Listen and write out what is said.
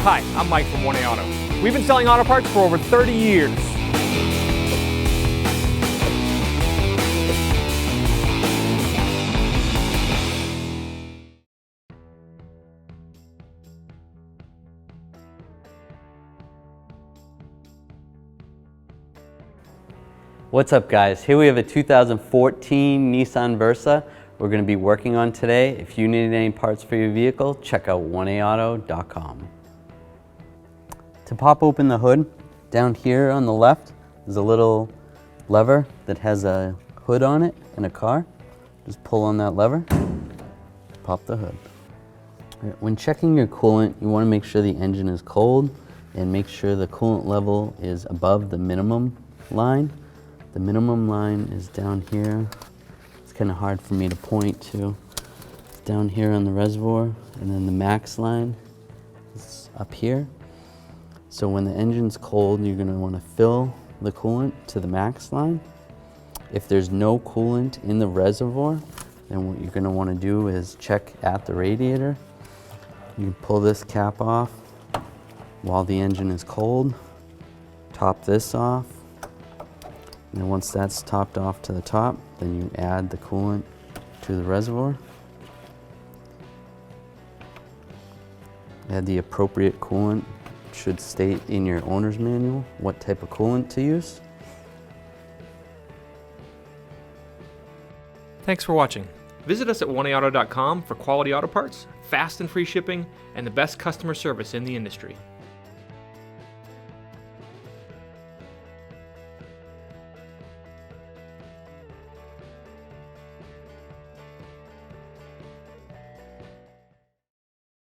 Hi, I'm Mike from 1A Auto. We've been selling auto parts for over 30 years. What's up, guys? Here we have a 2014 Nissan Versa we're going to be working on today. If you need any parts for your vehicle, check out 1aauto.com. To pop open the hood, down here on the left is a little lever that has a hood on it in a car. Just pull on that lever, pop the hood. When checking your coolant, you want to make sure the engine is cold and make sure the coolant level is above the minimum line. The minimum line is down here. It's kind of hard for me to point to. It's down here on the reservoir, and then the max line is up here. So when the engine's cold, you're going to want to fill the coolant to the max line. If there's no coolant in the reservoir, then what you're going to want to do is check at the radiator. You can pull this cap off while the engine is cold, top this off, and then once that's topped off to the top, then you add the coolant to the reservoir. Add the appropriate coolant. It should state in your owner's manual what type of coolant to use. Thanks for watching. Visit us at 1aauto.com for quality auto parts, fast and free shipping, and the best customer service in the industry.